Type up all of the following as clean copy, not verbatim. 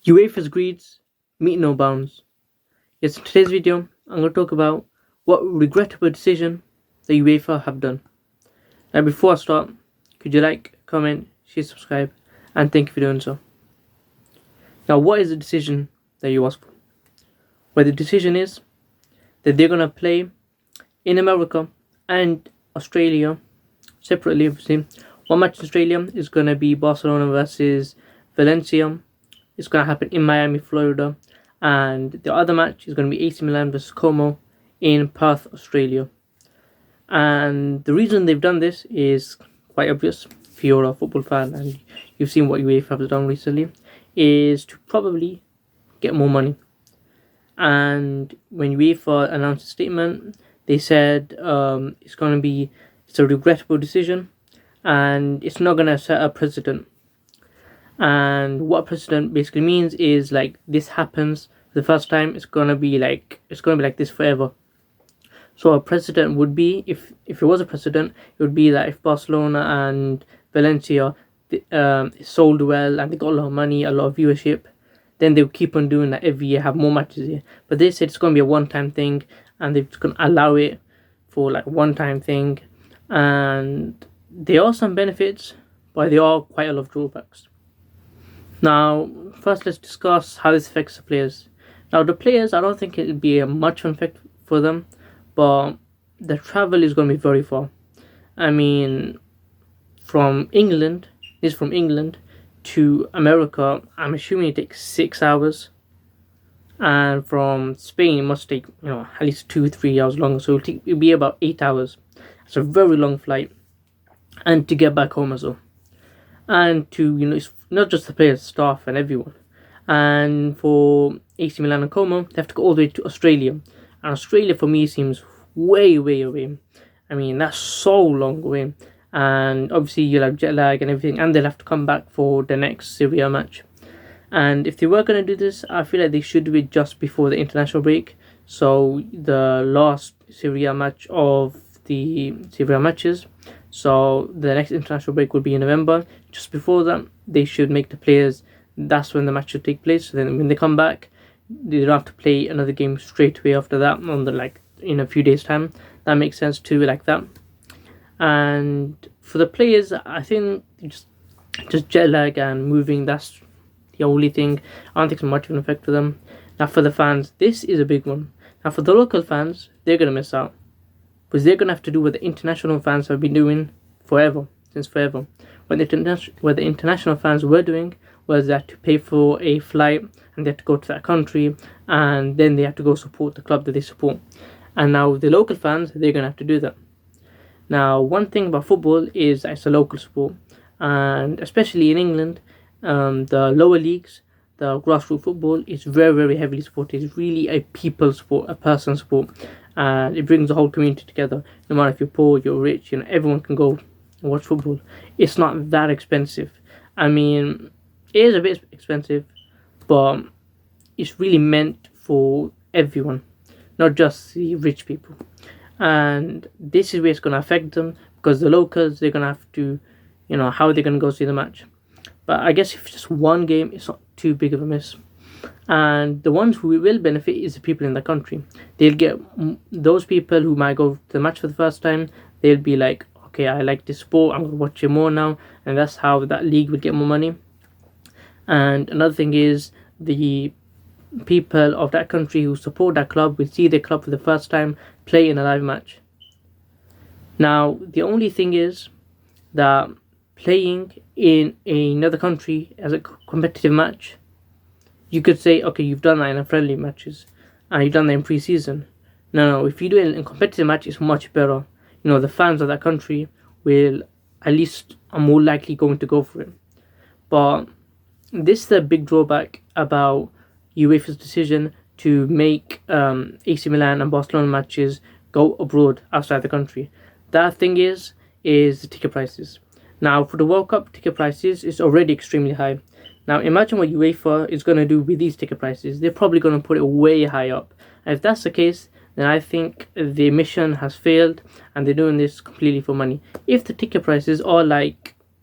UEFA's greeds meet no bounds. Yes, in today's video, I'm going to talk about what regrettable decision the UEFA have done. Now, before I start, could you like, comment, share, subscribe, and thank you for doing so. Now, what is the decision that you asked for? Well, the decision is that they're going to play in America and Australia separately. Obviously, one match in Australia is going to be Barcelona versus Valencia. It's going to happen in Miami, Florida. And the other match is going to be AC Milan versus Como in Perth, Australia. And the reason they've done this is quite obvious. If you're a football fan and you've seen what UEFA has done recently, is to probably get more money. And when UEFA announced a statement, they said it's a regrettable decision and it's not going to set a precedent. And what precedent basically means is like this happens for the first time, it's gonna be like this forever. So a precedent would be, if it was a precedent, it would be that if Barcelona and Valencia sold well and they got a lot of money, a lot of viewership, then they would keep on doing that every year, have more matches here. But they said it's gonna be a one-time thing, and they're just gonna allow it for like one-time thing. And there are some benefits, but there are quite a lot of drawbacks. Now, first let's discuss how this affects the players. Now, the players, I don't think it'll be a much of an effect for them, but the travel is going to be very far. I mean, from England to America, I'm assuming it takes 6 hours. And from Spain, it must take, at least 2-3 hours longer. So it'll be about 8 hours. It's a very long flight. And to get back home as well. And to, it's not just the players, staff and everyone. And for AC Milan and Como, they have to go all the way to Australia. And Australia for me seems way away. I mean, that's so long away. And obviously you'll have jet lag and everything, and they'll have to come back for the next Serie A match. And if they were going to do this, I feel like they should do it just before the international break. So the last Serie A match of the Serie A matches. So the next international break will be in November. Just before that, they should make the players, that's when the match should take place. So then when they come back, they don't have to play another game straight away after that, in a few days' time. That makes sense too, like that. And for the players, I think just jet lag and moving, that's the only thing. I don't think it's much of an effect for them. Now for the fans, this is a big one. Now for the local fans, they're going to miss out. Because they're going to have to do what the international fans have been doing since forever. What the international fans were doing was that to pay for a flight and they had to go to that country, and then they have to go support the club that they support. And now the local fans, they're going to have to do that. Now, one thing about football is that it's a local sport, and especially in England, the lower leagues, the grassroots football is very heavily supported. It's really a people sport, a person sport, and it brings the whole community together. No matter if you're poor, you're rich, everyone can go and watch football. It's not that expensive. I mean, it is a bit expensive, but it's really meant for everyone, not just the rich people. And this is where it's going to affect them, because the locals, they're going to have to, how are they going to go see the match? But I guess if it's just one game, it's not too big of a miss. And the ones who will benefit is the people in the country. They'll get those people who might go to the match for the first time. They'll be like, okay, I like this sport, I'm going to watch it more now. And that's how that league would get more money. And another thing is the people of that country who support that club will see their club for the first time play in a live match. Now, the only thing is that playing in another country as a competitive match, you could say, okay, you've done that in friendly matches and you've done that in pre-season. No, if you do it in competitive match, it's much better. The fans of that country will at least are more likely going to go for it. But this is the big drawback about UEFA's decision to make AC Milan and Barcelona matches go abroad outside the country. That thing is the ticket prices. Now for the World Cup, ticket prices is already extremely high. Now imagine what UEFA is going to do with these ticket prices. They're probably going to put it way high up. And if that's the case, then I think the mission has failed and they're doing this completely for money. If the ticket prices are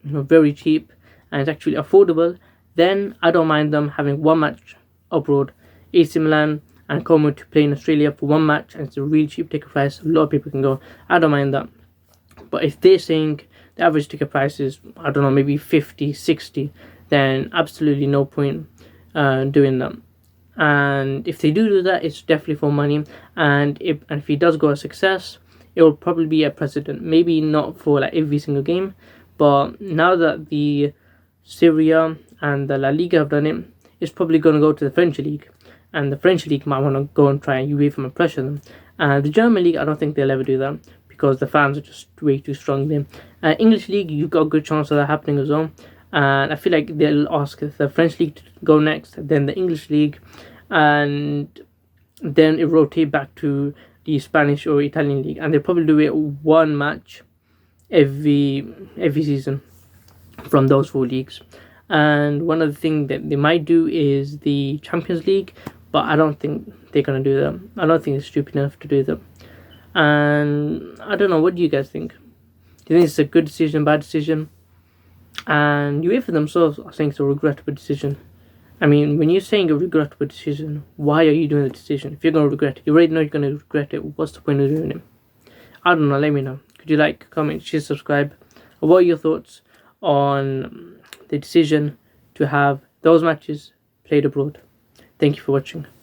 very cheap and it's actually affordable, then I don't mind them having one match abroad. AC Milan and Como to play in Australia for one match, and it's a really cheap ticket price. A lot of people can go. I don't mind that. But if they're saying the average ticket price is, I don't know, maybe 50, 60, then absolutely no point doing that. And if they do that, it's definitely for money. And if he does go a success, it will probably be a precedent. Maybe not for like every single game, but now that the Syria and the La Liga have done it, it's probably going to go to the French league, and the French league might want to go and try UEFA and pressure them. And the German league, I don't think they'll ever do that because the fans are just way too strong there. English league, you've got a good chance of that happening as well. And I feel like they'll ask the French league to go next, then the English league, and then it rotate back to the Spanish or Italian league, and they'll probably do it one match every season from those four leagues. And one other thing that they might do is the Champions League, but I don't think they're gonna do that. I don't think they're stupid enough to do that. And I don't know, what do you guys think? Do you think it's a good decision, bad decision? And UEFA themselves are saying it's a regrettable decision. I mean, when you're saying a regrettable decision, why are you doing the decision? If you're going to regret it, you already know you're going to regret it. What's the point of doing it? I don't know, let me know. Could you like, comment, share, subscribe? What are your thoughts on the decision to have those matches played abroad? Thank you for watching.